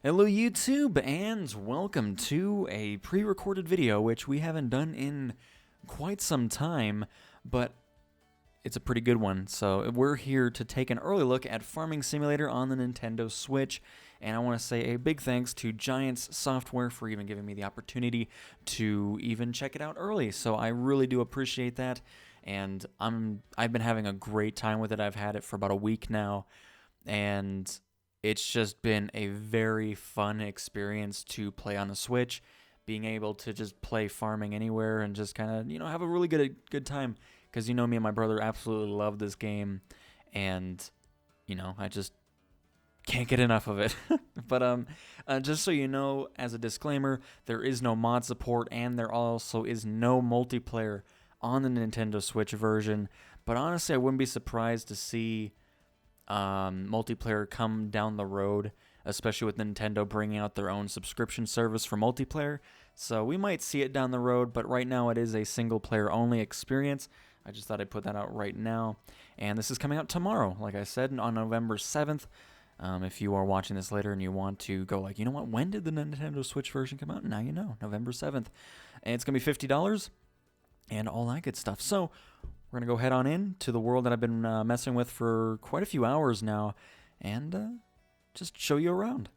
Hello YouTube, and welcome to a pre-recorded video, which we haven't done in quite some time, but it's a pretty good one. So we're here to take an early look at Farming Simulator on the Nintendo Switch, and I want to say a big thanks to Giants Software for even giving me the opportunity to even check it out early. So I really do appreciate that, and I've been having a great time with it. I've had it for about a week now, and it's just been a very fun experience to play on the Switch, being able to just play farming anywhere and just kind of, have a really good time. Because, me and my brother absolutely love this game, and, I just can't get enough of it. But just so you know, as a disclaimer, there is no mod support, and there also is no multiplayer on the Nintendo Switch version. But honestly, I wouldn't be surprised to see multiplayer come down the road, especially with Nintendo bringing out their own subscription service for multiplayer. So we might see it down the road, but right now it is a single player only experience. I just thought I'd put that out right now. And this is coming out tomorrow, like I said, on November 7th. If you are watching this later and you want to go like, you know what, when did the Nintendo Switch version come out? Now you know, November 7th. And it's going to be $50 and all that good stuff. So we're going to go head on in to the world that I've been messing with for quite a few hours now and just show you around.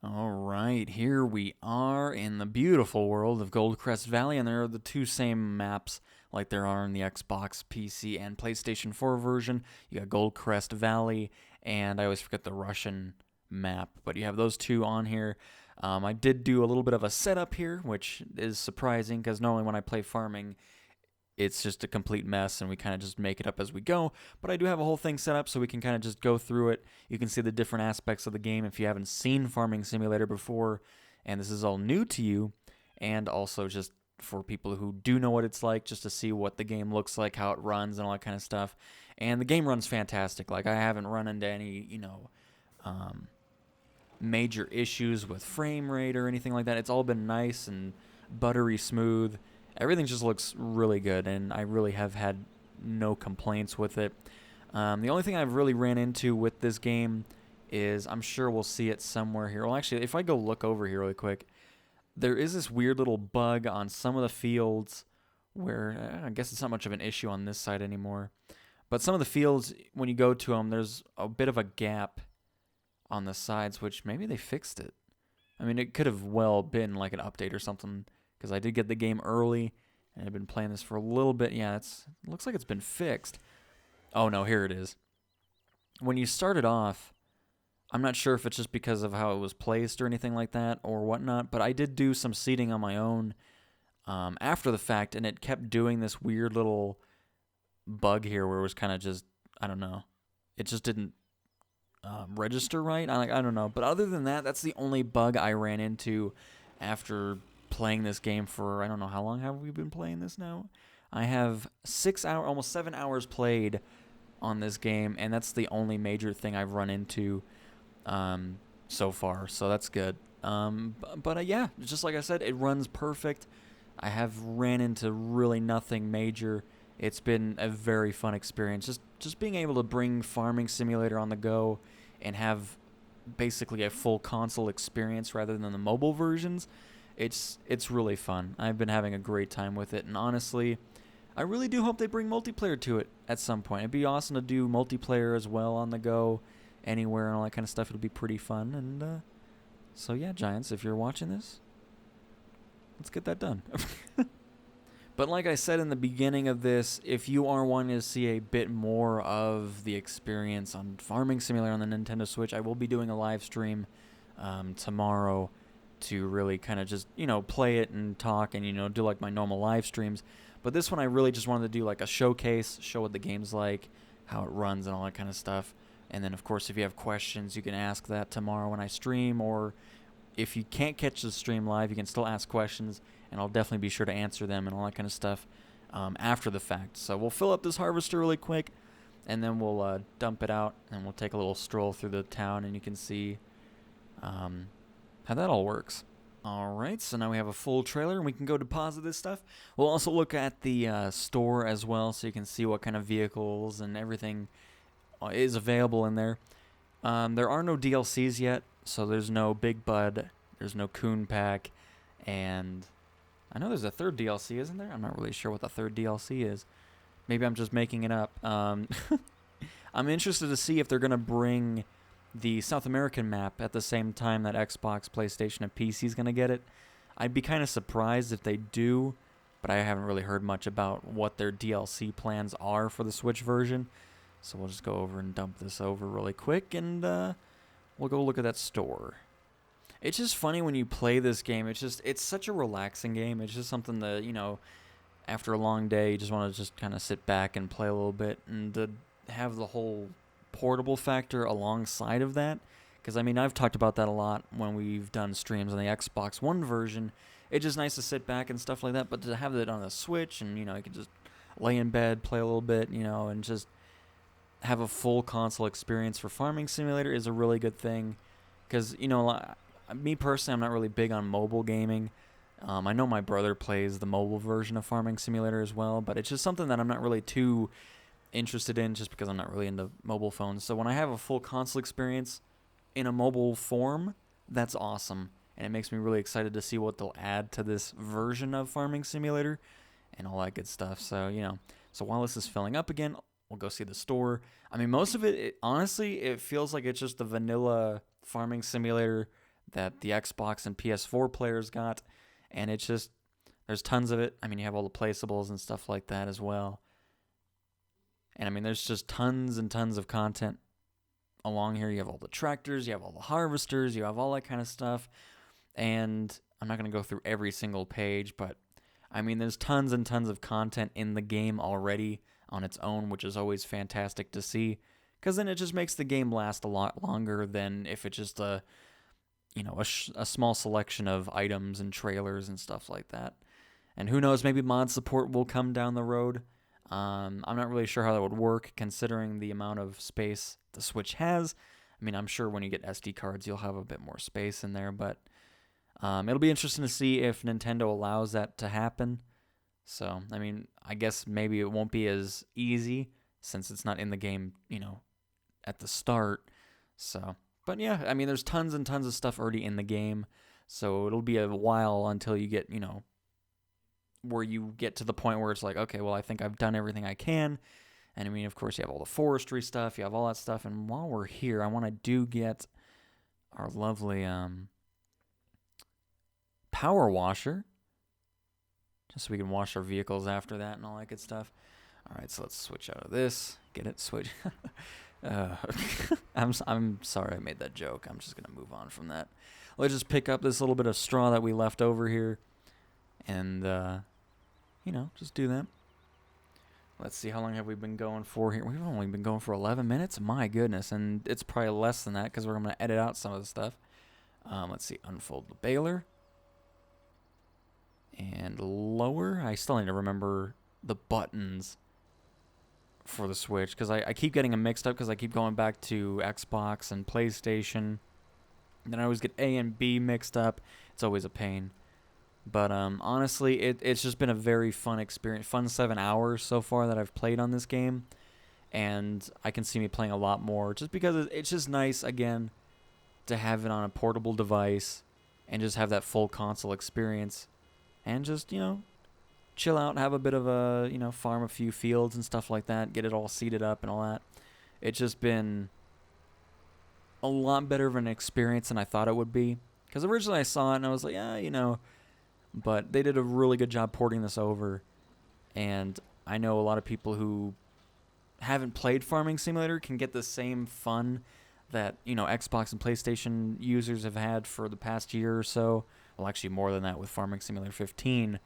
All right, here we are in the beautiful world of Goldcrest Valley, and there are the two same maps like there are in the Xbox, PC, and PlayStation 4 version. You got Goldcrest Valley, and I always forget the Russian map, but you have those two on here. I did do a little bit of a setup here, which is surprising because normally when I play farming, it's just a complete mess and we kind of just make it up as we go. But I do have a whole thing set up so we can kind of just go through it. You can see the different aspects of the game if you haven't seen Farming Simulator before and this is all new to you, and also just for people who do know what it's like, just to see what the game looks like, how it runs and all that kind of stuff. And the game runs fantastic. Like, I haven't run into any, major issues with frame rate or anything like that. It's all been nice and buttery smooth. Everything just looks really good, and I really have had no complaints with it. The only thing I've really ran into with this game is, I'm sure we'll see it somewhere here. Well, actually, if I go look over here really quick, there is this weird little bug on some of the fields where, I guess it's not much of an issue on this side anymore. But some of the fields, when you go to them, there's a bit of a gap on the sides, which maybe they fixed it. I mean, it could have well been like an update or something, because I did get the game early, and I've been playing this for a little bit. Yeah, it looks like it's been fixed. Oh, no, here it is. When you start it off, I'm not sure if it's just because of how it was placed or anything like that or whatnot, but I did do some seeding on my own after the fact, and it kept doing this weird little bug here where it was kind of just, I don't know, it just didn't register right. I don't know, but other than that, that's the only bug I ran into after playing this game for, I don't know, how long have we been playing this now? I have 6 hours, almost 7 hours played on this game, and that's the only major thing I've run into so far, so that's good. But yeah, just like I said, it runs perfect. I have ran into really nothing major. It's been a very fun experience. Just being able to bring Farming Simulator on the go and have basically a full console experience rather than the mobile versions. It's really fun. I've been having a great time with it, and honestly, I really do hope they bring multiplayer to it at some point. It'd be awesome to do multiplayer as well on the go, anywhere and all that kind of stuff. It'll be pretty fun, and so yeah, Giants, if you're watching this, let's get that done. But like I said in the beginning of this, if you are wanting to see a bit more of the experience on Farming Simulator on the Nintendo Switch, I will be doing a live stream tomorrow to really kind of just, play it and talk and, do like my normal live streams. But this one I really just wanted to do like a showcase, show what the game's like, how it runs and all that kind of stuff. And then, of course, if you have questions, you can ask that tomorrow when I stream, or if you can't catch the stream live, you can still ask questions, and I'll definitely be sure to answer them and all that kind of stuff after the fact. So we'll fill up this harvester really quick, and then we'll dump it out, and we'll take a little stroll through the town, and you can see how that all works. Alright, so now we have a full trailer, and we can go deposit this stuff. We'll also look at the store as well, so you can see what kind of vehicles and everything is available in there. There are no DLCs yet, So there's no Big Bud, there's no Coon Pack, and I know there's a third DLC, isn't there? I'm not really sure what the third DLC is. Maybe I'm just making it up. I'm interested to see if they're going to bring the South American map at the same time that Xbox, PlayStation, and PC is going to get it. I'd be kind of surprised if they do, but I haven't really heard much about what their DLC plans are for the Switch version. So we'll just go over and dump this over really quick, and we'll go look at that store. It's just funny when you play this game. It's such a relaxing game. It's just something that, after a long day, you just want to just kind of sit back and play a little bit, and to have the whole portable factor alongside of that. Because, I've talked about that a lot when we've done streams on the Xbox One version. It's just nice to sit back and stuff like that, but to have it on a Switch and, you can just lay in bed, play a little bit, and just have a full console experience for Farming Simulator is a really good thing. Because, me personally, I'm not really big on mobile gaming. I know my brother plays the mobile version of Farming Simulator as well, but it's just something that I'm not really too interested in just because I'm not really into mobile phones. So when I have a full console experience in a mobile form, that's awesome. And it makes me really excited to see what they'll add to this version of Farming Simulator and all that good stuff. So, so while this is filling up again, we'll go see the store. Most of it honestly, it feels like it's just the vanilla Farming Simulator that the Xbox and PS4 players got. And it's just, there's tons of it. You have all the placeables and stuff like that as well. And there's just tons and tons of content along here. You have all the tractors, you have all the harvesters, you have all that kind of stuff. And I'm not going to go through every single page, but there's tons and tons of content in the game already on its own, which is always fantastic to see. Because then it just makes the game last a lot longer than if it's just a small selection of items and trailers and stuff like that. And who knows, maybe mod support will come down the road. I'm not really sure how that would work, considering the amount of space the Switch has. I'm sure when you get SD cards, you'll have a bit more space in there, but it'll be interesting to see if Nintendo allows that to happen. So, I guess maybe it won't be as easy since it's not in the game, at the start. So, but yeah, there's tons and tons of stuff already in the game. So it'll be a while until you get, where you get to the point where it's like, okay, well, I think I've done everything I can. And of course, you have all the forestry stuff, you have all that stuff. And while we're here, I want to get our lovely power washer, just so we can wash our vehicles after that and all that good stuff. All right, so let's switch out of this. Get it? Switch. I'm sorry I made that joke. I'm just going to move on from that. Let's just pick up this little bit of straw that we left over here and, just do that. Let's see, how long have we been going for here? We've only been going for 11 minutes? My goodness, and it's probably less than that because we're going to edit out some of the stuff. Let's see, unfold the baler. And lower. I still need to remember the buttons for the Switch because I keep getting them mixed up because I keep going back to Xbox and PlayStation. Then I always get A and B mixed up. It's always a pain. But honestly, it's just been a very fun experience. Fun 7 hours so far that I've played on this game. And I can see me playing a lot more just because it's just nice, again, to have it on a portable device and just have that full console experience. And just, chill out, have a bit of a, farm a few fields and stuff like that, get it all seeded up and all that. It's just been a lot better of an experience than I thought it would be. Because originally I saw it and I was like, yeah, but they did a really good job porting this over. And I know a lot of people who haven't played Farming Simulator can get the same fun that, Xbox and PlayStation users have had for the past year or so. Well, actually more than that with Farming Simulator 15.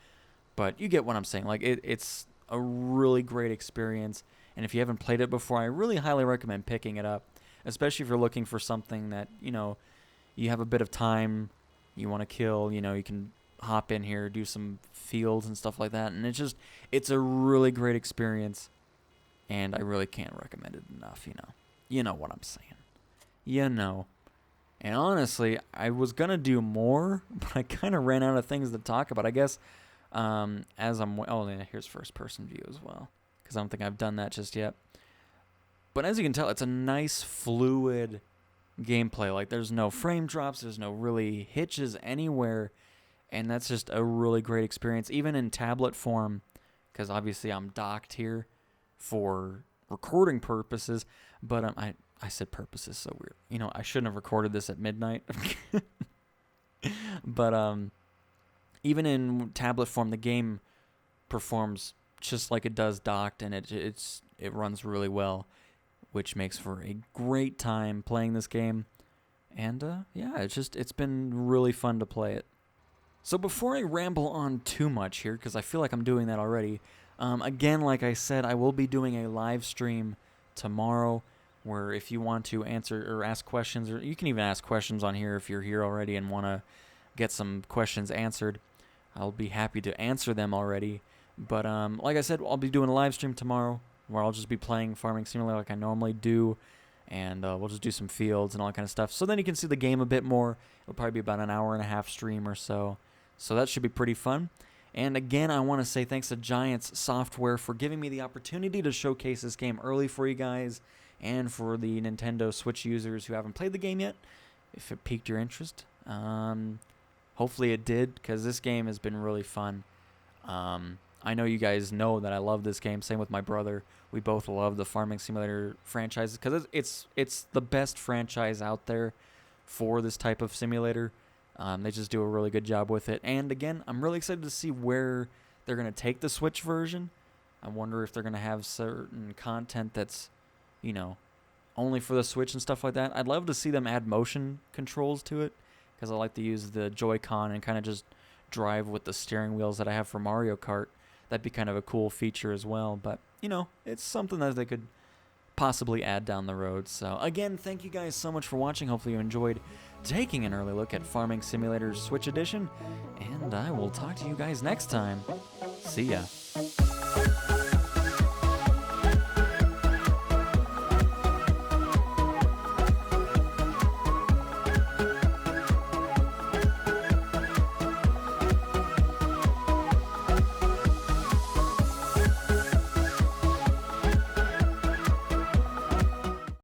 But you get what I'm saying. Like, it's a really great experience. And if you haven't played it before, I really highly recommend picking it up. Especially if you're looking for something that, you have a bit of time, you want to kill, you can hop in here, do some fields and stuff like that. And it's a really great experience. And I really can't recommend it enough, You know what I'm saying. And honestly, I was going to do more, but I kind of ran out of things to talk about. I guess here's first person view as well, because I don't think I've done that just yet. But as you can tell, it's a nice, fluid gameplay. Like, there's no frame drops, there's no really hitches anywhere, and that's just a really great experience, even in tablet form, because obviously I'm docked here for recording purposes, but I said purposes, so weird. You know, I shouldn't have recorded this at midnight. But even in tablet form, the game performs just like it does docked, and it runs really well, which makes for a great time playing this game. And yeah, it's been really fun to play it. So before I ramble on too much here, because I feel like I'm doing that already, again, like I said, I will be doing a live stream tomorrow, where if you want to answer or ask questions, or you can even ask questions on here if you're here already and want to get some questions answered, I'll be happy to answer them already. But like I said, I'll be doing a live stream tomorrow where I'll just be playing Farming Simulator like I normally do, and we'll just do some fields and all that kind of stuff. So then you can see the game a bit more. It'll probably be about an hour and a half stream or so. So that should be pretty fun. And again, I want to say thanks to Giants Software for giving me the opportunity to showcase this game early for you guys, and for the Nintendo Switch users who haven't played the game yet, if it piqued your interest. Hopefully it did, because this game has been really fun. I know you guys know that I love this game. Same with my brother. We both love the Farming Simulator franchise, because it's the best franchise out there for this type of simulator. They just do a really good job with it. And again, I'm really excited to see where they're going to take the Switch version. I wonder if they're going to have certain content that's, you know, only for the Switch and stuff like that. I'd love to see them add motion controls to it, because I like to use the Joy-Con and kind of just drive with the steering wheels that I have for Mario Kart. That'd be kind of a cool feature as well. But, you know, it's something that they could possibly add down the road. So, again, thank you guys so much for watching. Hopefully you enjoyed taking an early look at Farming Simulator Switch Edition. And I will talk to you guys next time. See ya.